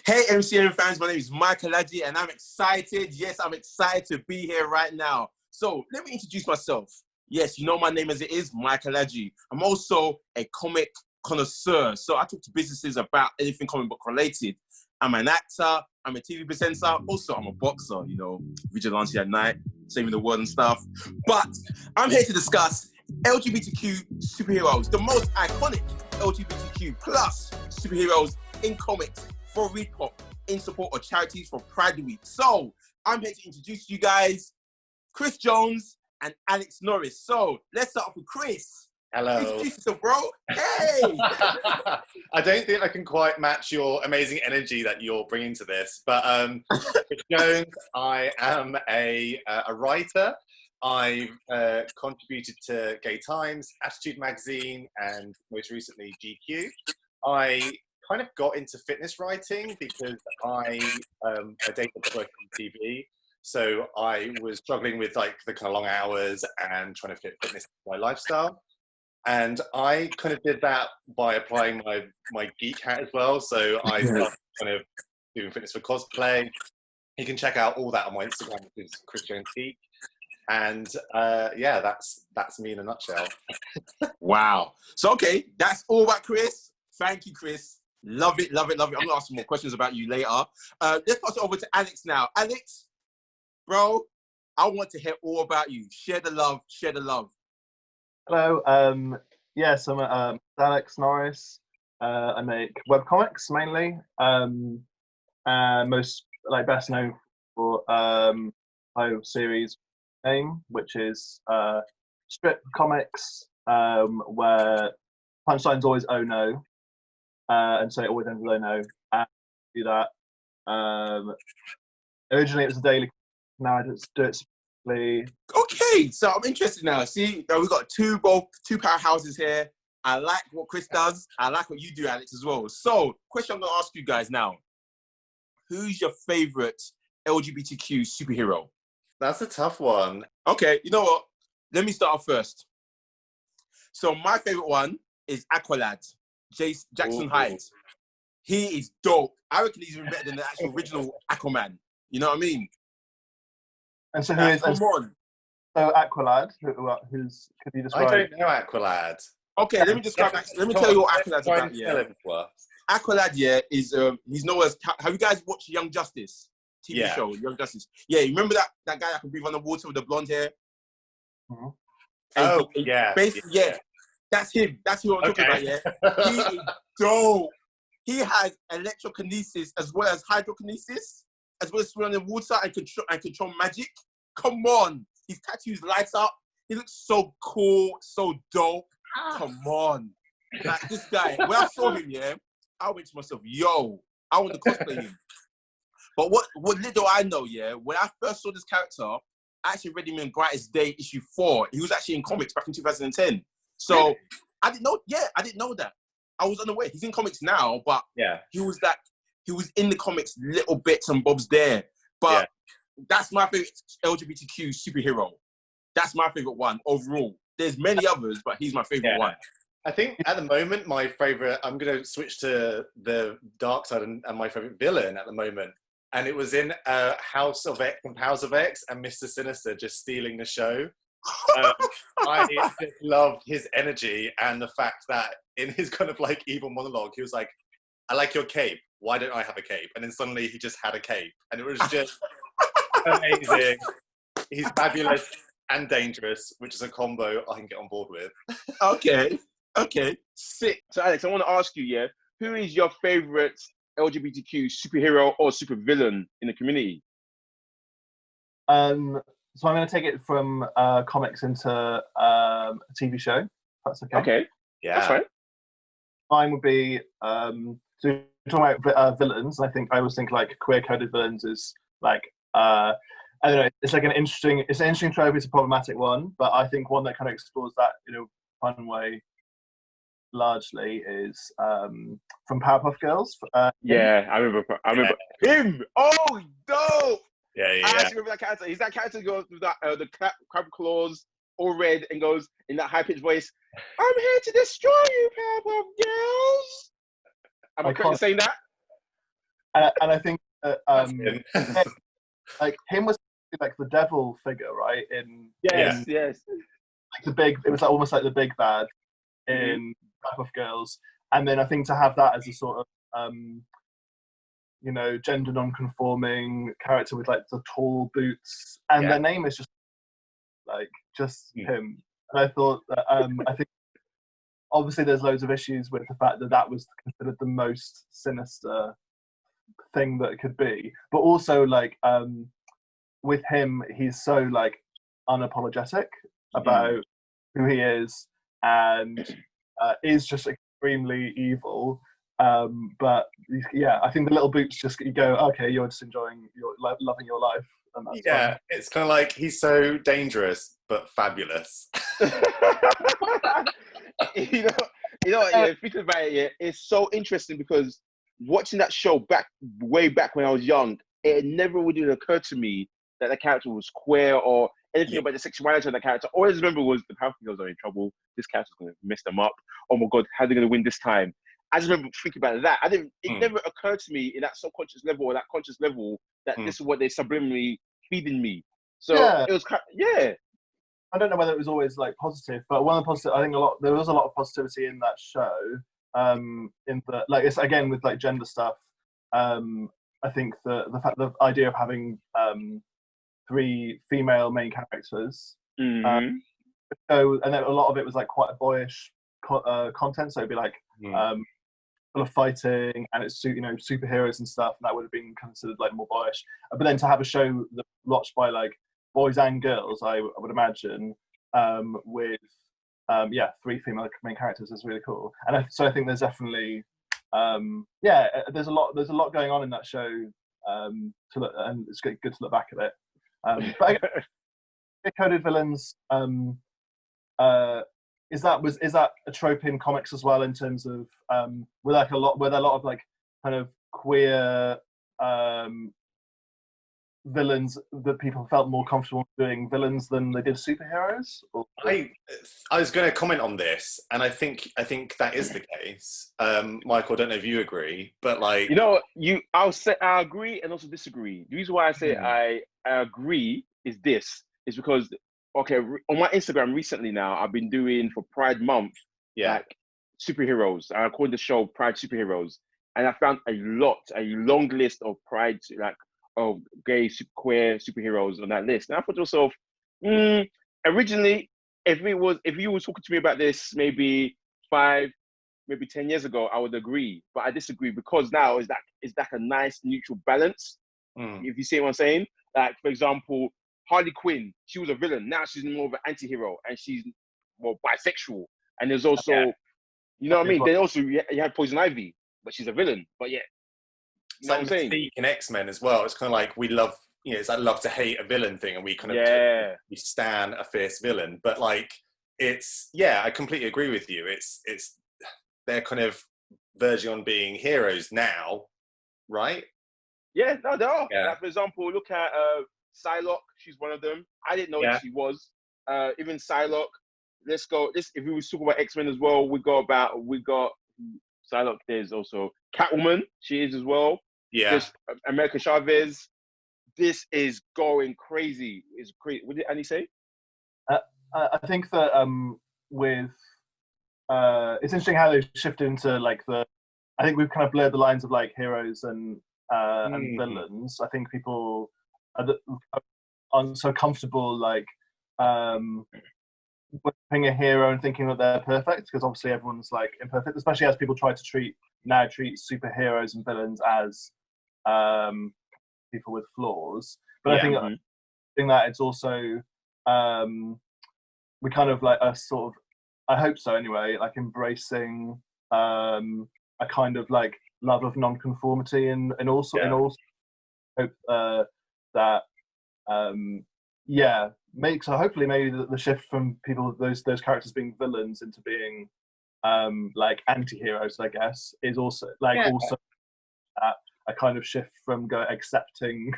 Hey MCM fans, my name is Michael Ladji and I'm excited. Yes, I'm excited to be here right now. So let me introduce myself. Yes, you know my name as it is, Michael Ladji. I'm also a comic connoisseur. So I talk to businesses about anything comic book related. I'm an actor, I'm a TV presenter, also I'm a boxer, you know, vigilante at night, saving the world and stuff. But I'm here to discuss LGBTQ superheroes, the most iconic LGBTQ plus superheroes in comics for Repop in support of charities for Pride Week. So I'm here to introduce you guys, Chris Jones and Alex Norris. So let's start off with Chris. Hello. Introduce yourself, bro. Hey. I don't think I can quite match your amazing energy that you're bringing to this, but Chris Jones, I am a writer. I've contributed to Gay Times, Attitude Magazine, and most recently GQ. I kind of got into fitness writing because I dated working on TV. So I was struggling with like the kind of long hours and trying to fit fitness into my lifestyle. And I kind of did that by applying my geek hat as well. So I started kind of doing fitness for cosplay. You can check out all that on my Instagram, which is Chris Jones Geek. And yeah, that's me in a nutshell. Wow. So okay, that's all about Chris. Thank you, Chris. Love it, love it, love it. I'm gonna ask some more questions about you later. Let's pass it over to Alex now. Alex, bro, I want to hear all about you. Share the love, share the love. Hello. Yes, I'm Alex Norris. I make webcomics mainly. Most best known for my series name, which is strip comics, where punchline's always oh no, and so it always ends with oh no. And do that. Originally it was a daily. Now I just do it. Okay, so I'm interested now. See, we've got two powerhouses here. I like what Chris does. I like what you do, Alex, as well. So, question I'm going to ask you guys now. Who's your favorite LGBTQ superhero? That's a tough one. Okay, you know what? Let me start off first. So, my favorite one is Aqualad, Jackson Hyde. He is dope. I reckon he's even better than the actual original Aquaman. You know what I mean? And so who is? Come on. So Aqualad, who's? Could you describe? I don't know Aqualad. Okay, let me describe. Let me tell you what Aqualad's about. Yeah. Aqualad, yeah, is he's known as. Have you guys watched Young Justice TV show? Young Justice. Yeah, you remember that guy that can breathe underwater with the blonde hair? Mm-hmm. Oh, yeah. Basically, yeah. That's him. That's who I'm talking about. Yeah, he is dope. He has electrokinesis as well as hydrokinesis, as well as swimming in water and control magic. Come on. His tattoos lights up. He looks so cool, so dope. Come on. Like, this guy, when I saw him, yeah, I went to myself, yo, I want to cosplay him. But what little I know, yeah, when I first saw this character, I actually read him in Brightest Day issue 4. He was actually in comics back in 2010. So I didn't know that. I was unaware. He's in comics now, but he was in the comics little bits and bobs there. But that's my favorite LGBTQ superhero. That's my favorite one overall. There's many others, but he's my favorite one. I think at the moment, my favorite, I'm going to switch to the dark side and my favorite villain at the moment. And it was in House of X and Powers of X and Mr. Sinister just stealing the show. I just loved his energy and the fact that in his kind of like evil monologue, he was like, I like your cape. Why don't I have a cape? And then suddenly he just had a cape. And it was just amazing. He's fabulous and dangerous, which is a combo I can get on board with. Okay, sick. So Alex, I want to ask you, yeah, who is your favorite LGBTQ superhero or supervillain in the community? So I'm going to take it from comics into a TV show. If that's okay. Okay. Yeah. That's fine. Mine would be so you're talking about villains. I always think like queer-coded villains is like I don't know. It's like an interesting trope. It's a problematic one, but I think one that kind of explores that in a fun way. Largely is from Powerpuff Girls. Yeah, I remember him. Oh, dope! Yeah. I actually remember that character. He's that character who goes with that the crab claws, all red, and goes in that high pitched voice. I'm here to destroy you, Powerpuff Girls. Am I correct in saying that? and I think that, like him was like the devil figure, right? Yes. Like the big, it was like almost like the big bad in Powerpuff Girls, and then I think to have that as a sort of you know, gender non-conforming character with like the tall boots, and their name is just like him. And I thought that I think obviously there's loads of issues with the fact that that was considered the most sinister thing that it could be, but also like with him, he's so like unapologetic about who he is, and is just extremely evil. But yeah, I think the little boots just, you go, okay, you're just enjoying your loving your life, and that's fine. It's kind of like he's so dangerous but fabulous. you know, thinking about it, it's so interesting because watching that show way back when I was young, it never would have occurred to me that the character was queer or anything about the sexuality of the character. All I just remember was the Powerpuff Girls are in trouble. This character's going to mess them up. Oh my God, how are they going to win this time? I just remember thinking about that. It never occurred to me in that subconscious level or that conscious level that this is what they're subliminally feeding me. So it was I don't know whether it was always like positive, but one of the positive, I think there was a lot of positivity in that show. In the, like, it's again with like gender stuff. I think the idea of having 3 female main characters. So, and then a lot of it was like quite a boyish content. So it'd be like full of fighting, and it's, you know, superheroes and stuff, and that would have been considered like more boyish. But then to have a show that watched by like boys and girls, I would imagine, with 3 female main characters is really cool. And so I think there's definitely there's a lot going on in that show, and it's good to look back at it. But I guess coded villains, is that a trope in comics as well, in terms of were there a lot of like kind of queer villains that people felt more comfortable doing villains than they did superheroes? Or? I was going to comment on this, and I think that is the case. Michael, I don't know if you agree, but like, you know, I'll say I agree and also disagree. The reason why I say I agree is because okay, on my Instagram recently now, I've been doing for Pride Month, like superheroes. I called the show Pride Superheroes, and I found a long list of Pride, like, of gay, queer superheroes on that list. And I thought to myself, originally, if you were talking to me about this maybe 5, maybe 10 years ago, I would agree. But I disagree, because now is that a nice neutral balance? If you see what I'm saying? Like, for example, Harley Quinn, she was a villain. Now she's more of an anti-hero, and she's more bisexual. And there's also, you know what I mean? Then also you have Poison Ivy, but she's a villain. But yeah, you know what I'm saying? Mystique in X-Men as well. It's kind of like we love, you know, it's that love to hate a villain thing, and we kind of we stan a fierce villain. But like, it's I completely agree with you. It's they're kind of verging on being heroes now, right? Yeah, no, they are. Like, for example, look at Psylocke. She's one of them. I didn't know that she was. Even Psylocke. Let's go. If we were talking about X-Men as well, we got Psylocke. There's also Catwoman. She is as well. Yeah. There's America Chavez. This is going crazy. It's crazy. What did Annie say? I think that with it's interesting how they've shifted into like I think we've kind of blurred the lines of like heroes and villains. I think people are so comfortable like being a hero and thinking that they're perfect, because obviously everyone's like imperfect, especially as people try to treat superheroes and villains as people with flaws. But I think that it's also we kind of like a sort of, I hope so anyway, like embracing a kind of like love of non-conformity and also hope that makes, so hopefully maybe the shift from people, those characters being villains into being like anti-heroes, I guess, is also like also a kind of shift from accepting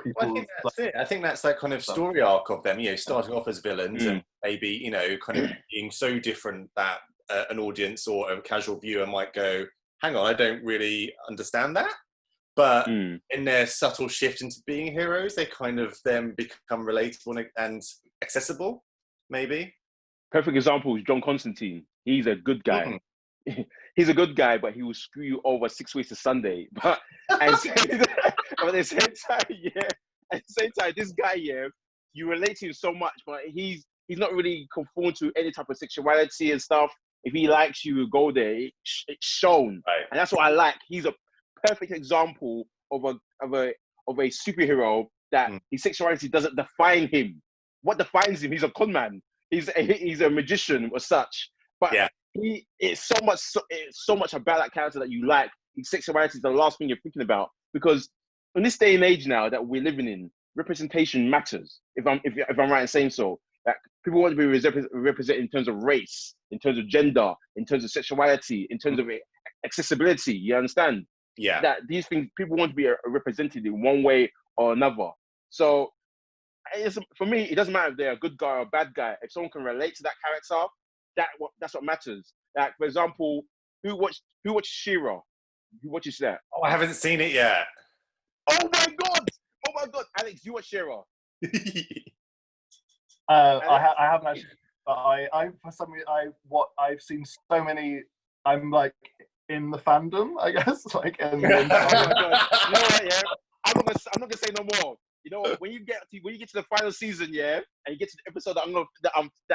people. Well, I think that's it. I think that's that kind of story arc of them, you know, starting off as villains and maybe, you know, kind of being so different that an audience or a casual viewer might go, hang on, I don't really understand that. but in their subtle shift into being heroes, they kind of then become relatable and accessible, maybe. Perfect example is John Constantine. He's a good guy. He's a good guy, but he will screw you over 6 weeks to Sunday. But at the same time, this guy, you relate to him so much, but he's not really conformed to any type of sexuality and stuff. If he likes you, go there. It's shown, right. And that's what I like. He's a perfect example of a superhero that his sexuality doesn't define him. What defines him? He's a con man. He's a magician or such. But it's so much about that character that you like. His sexuality is the last thing you're thinking about, because in this day and age now that we're living in, representation matters. If I'm right in saying so, that people want to be represented in terms of race, in terms of gender, in terms of sexuality, in terms of accessibility. You understand? Yeah. That these things, people want to be represented in one way or another. So for me, it doesn't matter if they're a good guy or a bad guy. If someone can relate to that character, that's what matters. Like, for example, who watched She-Ra? Who watches that? Oh, I haven't seen it yet. Oh my god, Alex, you watch She-Ra? I haven't actually, but I for some reason I've seen so many. I'm like in the fandom, I guess. Like, oh my god, you know what? Yeah, I'm not gonna say no more. You know, when you get to the final season, and you get to the episode that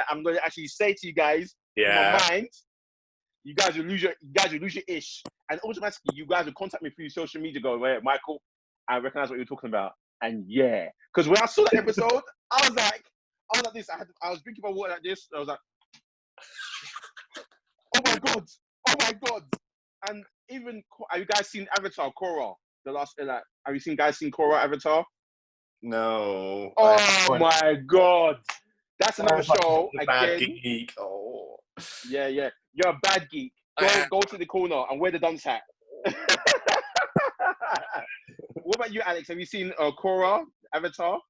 I'm gonna actually say to you guys, in my mind, you guys will lose your ish, and automatically you guys will contact me through social media, going, "Wait, Michael, I recognize what you're talking about," and because when I saw that episode, I was like this. I was drinking my water like this. I was like, oh my god, and even have you guys seen Avatar Korra? The last have you guys seen Korra Avatar? No. Oh my god, that's another show. Bad geek. Oh. Yeah. You're a bad geek. Go to the corner and wear the dunce hat. What about you, Alex? Have you seen Korra Avatar?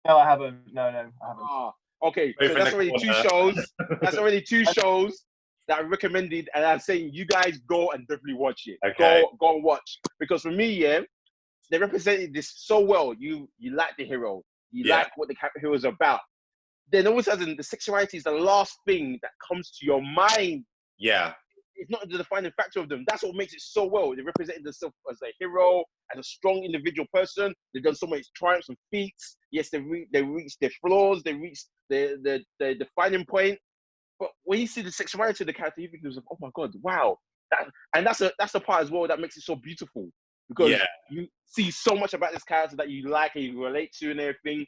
No, I haven't. No, I haven't. Okay, so that's already two shows. That's already two shows that I recommended, and I'm saying you guys go and definitely watch it. Okay. Go and watch, because for me, they represented this so well. You like the hero. You like what the hero is about. Then all of a sudden, the sexuality is the last thing that comes to your mind. Yeah. It's not the defining factor of them. That's what makes it so well. They represented themselves as a hero, as a strong individual person. They've done so many triumphs and feats. Yes, they reached their flaws. They reached their defining point. But when you see the sexuality of the character, you think to yourself, "Oh my god, wow!" That's the part as well that makes it so beautiful, because you see so much about this character that you like and you relate to and everything.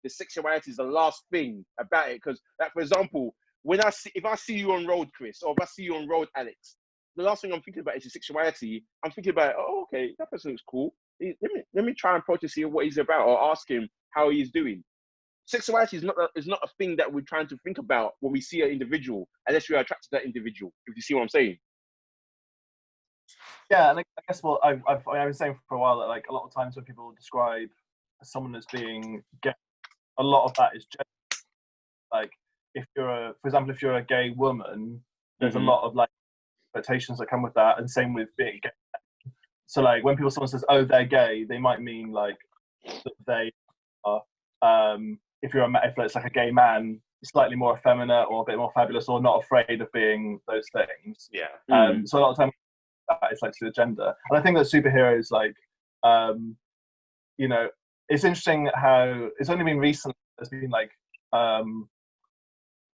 The sexuality is the last thing about it, because, like, for example, if I see you on road, Chris, or if I see you on road, Alex, the last thing I'm thinking about is your sexuality. I'm thinking about, oh, okay, that person looks cool. Let me try and approach to see what he's about, or ask him how he's doing. Sexuality is not a thing that we're trying to think about when we see an individual, unless we're attracted to that individual. If you see what I'm saying. Yeah, and I guess I've been saying for a while that, like, a lot of times when people describe someone as being gay, a lot of that is gender. Like, for example, if you're a gay woman, there's a lot of, like, expectations that come with that, and same with being gay. So, like, when someone says, "Oh, they're gay," they might mean, like, that they are. If it's like a gay man, slightly more effeminate or a bit more fabulous, or not afraid of being those things. Yeah. So a lot of times it's like to the gender, and I think that superheroes, like, you know, it's interesting how it's only been recently there's been, like,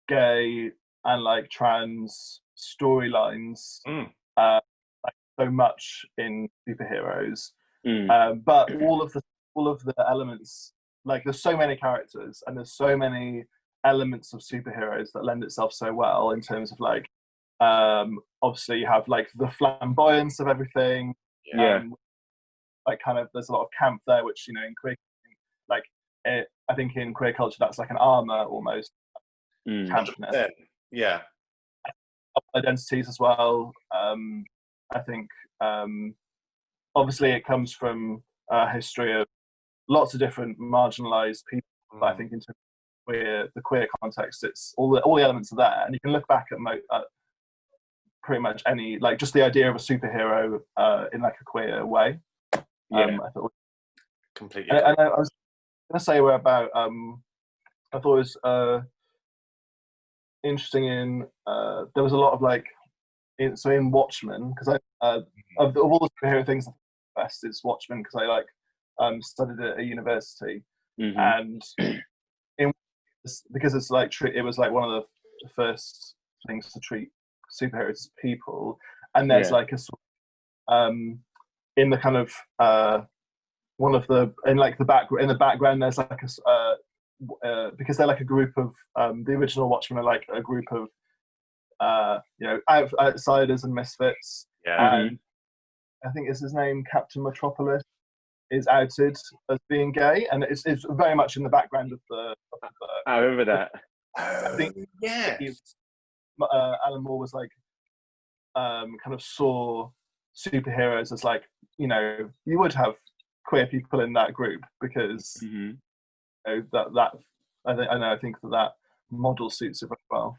gay and, like, trans storylines like, so much in superheroes, but all of the elements, like, there's so many characters and there's so many elements of superheroes that lend itself so well in terms of, like, obviously you have, like, the flamboyance of everything, like, kind of there's a lot of camp there, which, you know, in queer, like, I think in queer culture that's like an armor almost, campness. Yeah. Identities as well. I think obviously it comes from a history of lots of different marginalized people, but I think in terms of the queer context, it's all the elements are there, and you can look back at pretty much any, like, just the idea of a superhero in like a queer way. I thought completely. And I was gonna say about I thought it was interesting in there was a lot of like in Watchmen, because of all the superhero things, the best is Watchmen, because I like studied at a university, and because it's like it was like one of the first things to treat superheroes as people, and there's like a sort of, in the kind of one of the in the background there's like a because they're like a group of the original Watchmen are like a group of outsiders and misfits, and I think is his name Captain Metropolis is outed as being gay, and it's very much in the background of the I remember that. I think Alan Moore was like kind of saw superheroes as like, you would have queer people in that group, because that I think that model suits it very well.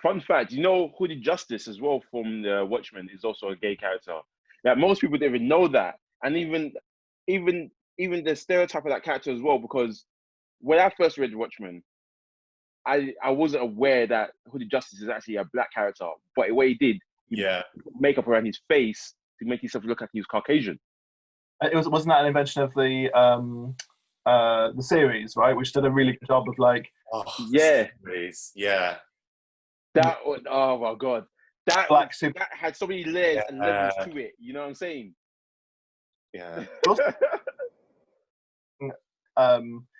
Fun fact, Hooded Justice as well from the Watchmen is also a gay character. Like, most people don't even know that, and even the stereotype of that character as well, because when I first read Watchmen, I wasn't aware that Hooded Justice is actually a black character, but what he did, he put makeup around his face to make himself look like he was Caucasian. Wasn't that an invention of the series, right? Which did a really good job of like, series. That, oh my god, that had so many layers and levels to it. You know what I'm saying? Yeah.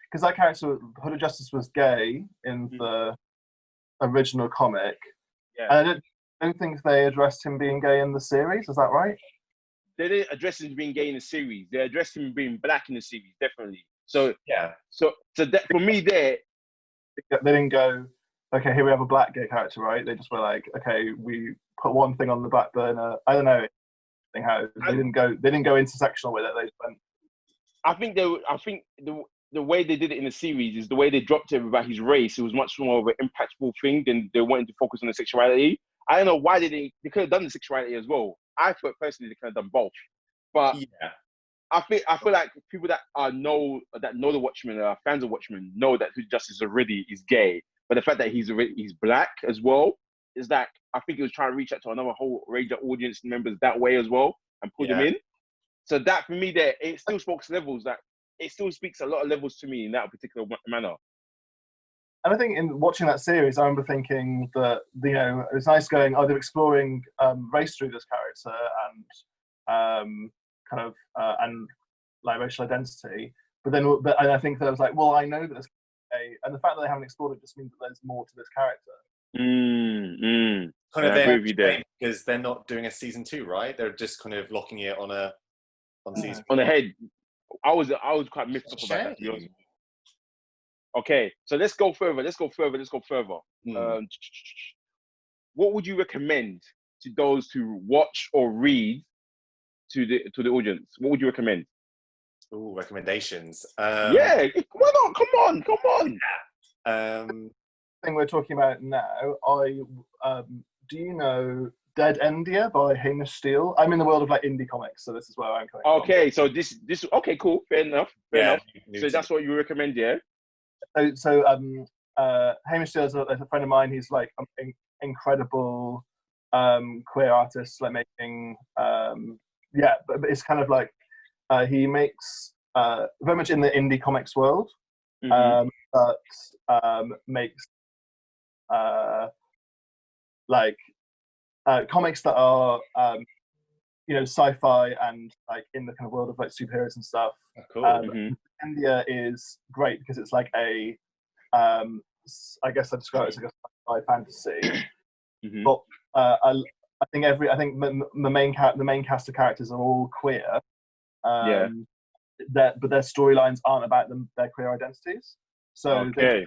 Because that character, Hooded Justice, was gay in the original comic, and I don't think they addressed him being gay in the series. Is that right? They didn't address him being gay in the series. They addressed him being black in the series, definitely. So that, for me, they didn't go, okay, here we have a black gay character, right? They just were like, okay, we put one thing on the back burner. I don't know how they didn't go intersectional with it. They went. I think the way they did it in the series is the way they dropped it about his race. It was much more of an impactful thing than they wanted to focus on the sexuality. I don't know why they could have done the sexuality as well. I thought personally they could have done both, but I feel like people that know the Watchmen, fans of Watchmen, know that Hooded Justice already is gay. But the fact that he's black as well is that I think he was trying to reach out to another whole range of audience members that way as well and put them in. So that for me, it still speaks levels. That it still speaks a lot of levels to me in that particular manner. And I think in watching that series, I remember thinking that it was nice going, they're exploring race through this character and and like racial identity. But I think that I was like, well, I know that this gay, and the fact that they haven't explored it just means that there's more to this character. Kind of there because they're not doing a season 2, right? They're just kind of locking it on season on the head. I was quite miffed up about that, to be honest. Okay, so let's go further. What would you recommend to those who watch or read to the audience? What would you recommend? Ooh, recommendations. Come on. Thing we're talking about now, do you know Dead India by Hamish Steele? I'm in the world of like indie comics, so this is where I'm coming from. Okay, so this okay, cool, fair enough. So that's what you recommend, yeah? So Hamish Steele is a friend of mine. He's like an incredible queer artist, like making but it's kind of like he makes very much in the indie comics world, but makes comics that are sci-fi and like in the kind of world of like superheroes and stuff. Oh, cool. India is great because it's like a I guess I'd describe it as like a sci-fi fantasy. But I think the main cast of characters are all queer. But their storylines aren't about their queer identities. So the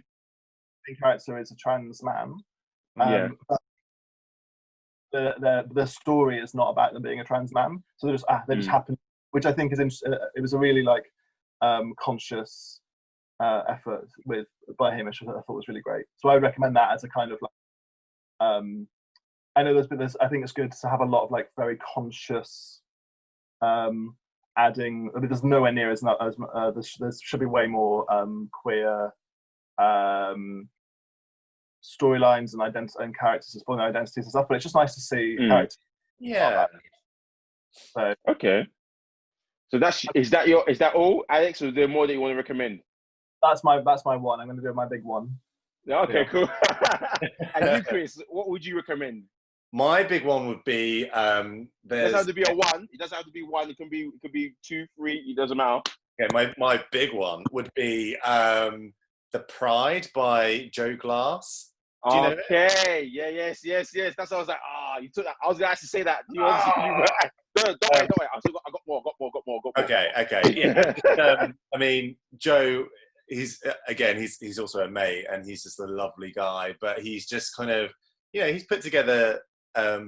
main character is a trans man. But their story is not about them being a trans man. So they just happen, which I think is interesting. It was a really like conscious effort by Hamish, which I thought was really great. So I would recommend that as a kind of like I know there's been this. I think it's good to have a lot of like very conscious adding. I mean, there's nowhere near as there should be way more queer storylines and characters exploring their identities and stuff. But it's just nice to see characters. Yeah. So okay. So is that all, Alex, or is there more that you want to recommend? That's my one. I'm going to do my big one. Okay, cool. And you, Chris, what would you recommend? My big one would be it doesn't have to be a one. It doesn't have to be one. It can be 2, 3. It doesn't matter. Yeah, my big one would be The Pride by Joe Glass. Do you know it? Yes. That's what I was like. You took that. I was going to actually say that. Don't worry. I got more. Okay. Yeah. I mean, Joe. He's also a mate, and he's just a lovely guy. But he's just kind of, he's put together, a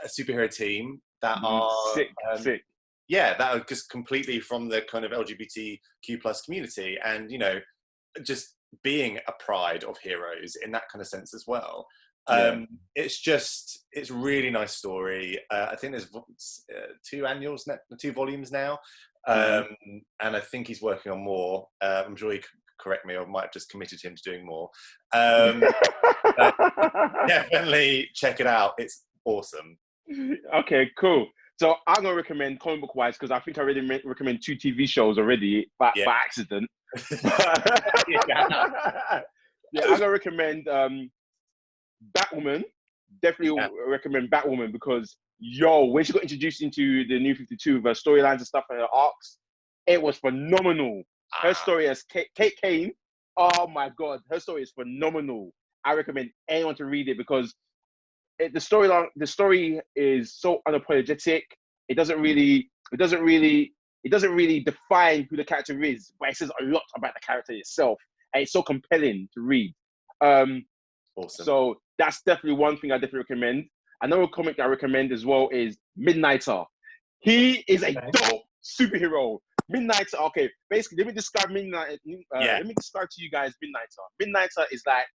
superhero team that are sick. Yeah, that are just completely from the kind of LGBTQ plus community, and just being a pride of heroes in that kind of sense as well. It's really nice story. I think there's 2 volumes now. And I think he's working on more. I'm sure he could correct me, or might have just committed him to doing more. Definitely check it out. It's awesome. Okay, cool. So I'm going to recommend comic book wise, because I think I already recommend 2 TV shows already by accident. I'm going to recommend Batwoman. Definitely recommend Batwoman, because when she got introduced into the New 52 with her storylines and stuff and her arcs, it was phenomenal. Her story as Kate Kane, oh my god, her story is phenomenal. I recommend anyone to read it, because the story is so unapologetic. It doesn't really define who the character is, but it says a lot about the character itself, and it's so compelling to read. Awesome. So that's definitely one thing I definitely recommend. Another comic I recommend as well is Midnighter. He is a dope superhero. Midnighter. Okay, basically, let me describe Midnighter. Let me describe to you guys Midnighter. Midnighter is like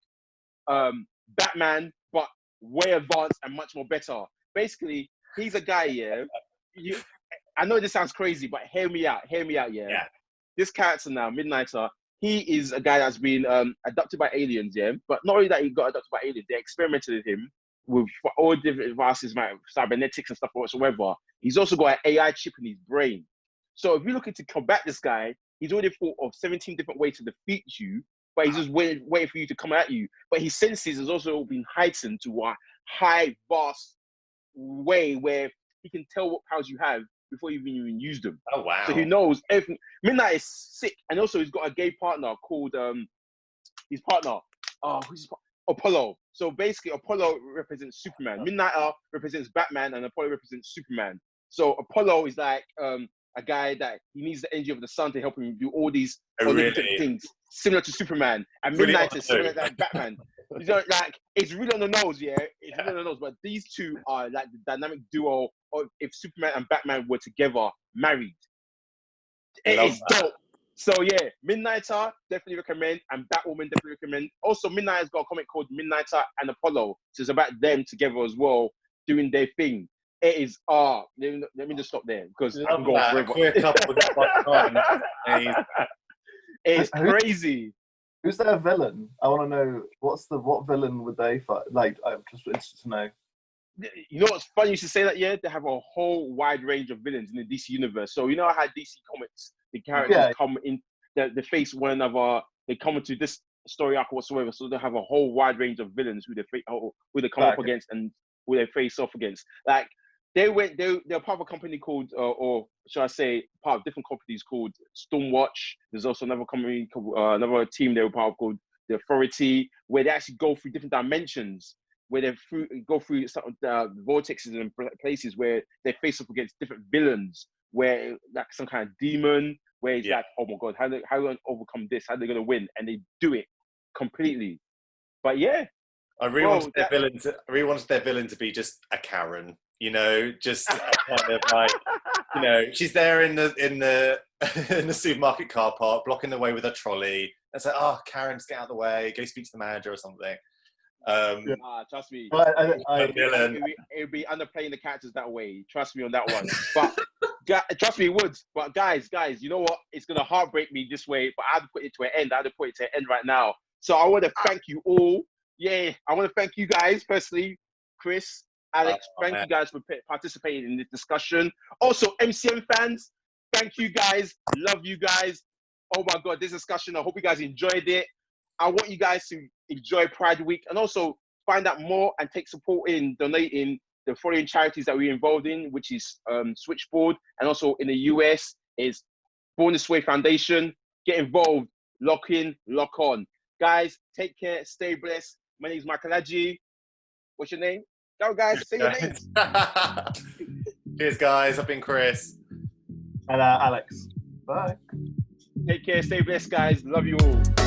Batman, but way advanced and much more better. Basically, he's a guy. I know this sounds crazy, but hear me out. Yeah. This character now, Midnighter. He is a guy that's been adopted by aliens. But not only that, he got adopted by aliens. They experimented with him with all different advances, cybernetics and stuff whatsoever. He's also got an AI chip in his brain. So if you're looking to combat this guy, he's already thought of 17 different ways to defeat you, but he's just waiting for you to come at you. But his senses has also been heightened to a high, vast way where he can tell what powers you have before you even use them. Oh, wow. So he knows everything. Midnight is sick. And also he's got a gay partner called, his partner, who's his partner? Apollo. So basically, Apollo represents Superman. Midnighter represents Batman, and Apollo represents Superman. So Apollo is like a guy that he needs the energy of the sun to help him do all these things, similar to Superman. And Midnighter is similar to like Batman. Like, it's really on the nose, It's really on the nose. But these two are like the dynamic duo of if Superman and Batman were together, married. It is dope. So Midnighter, definitely recommend, and Batwoman, definitely recommend. Also, Midnighter's got a comic called Midnighter and Apollo, so it's about them together as well, doing their thing. It is let me just stop there, because I can go on forever. It's crazy. Who's their villain? I want to know what villain would they fight? Like, I'm just interested to know. You know what's funny? You should say that. They have a whole wide range of villains in the DC universe. So you know how DC Comics, the characters come in, they face one another. They come into this story arc whatsoever. So they have a whole wide range of villains who they come up against and who they face off against. Like they're part of a company called, or should I say, part of different companies called Stormwatch. There's also another company, another team they were part of called the Authority, where they actually go through different dimensions, where they go through some vortexes and places where they face up against different villains, where like some kind of demon, where it's like, oh my god, how are they going to overcome this? How are they going to win? And they do it completely. But I really wanted their villain to be just a Karen, just kind of like, she's there in the supermarket car park, blocking the way with a trolley. It's like, oh, Karen, just get out of the way, go speak to the manager or something. Trust me. It'd be underplaying the characters that way. Trust me on that one. But trust me, it would. But guys, you know what? It's gonna heartbreak me this way. But I had to put it to an end. I had to put it to an end right now. So I want to thank you all. Yeah, I want to thank you guys personally, Chris, Alex. Thank you guys for participating in this discussion. Also, MCM fans, thank you guys. Love you guys. Oh my God, this discussion. I hope you guys enjoyed it. I want you guys to enjoy Pride Week and also find out more and take support in donating the following charities that we're involved in, which is Switchboard, and also in the US is Born This Way Foundation. Get involved, lock in, lock on. Guys, take care, stay blessed. My name is Michael Adji. What's your name? Go guys, say your names. Cheers guys, I've been Chris. And Alex. Bye. Take care, stay blessed guys. Love you all.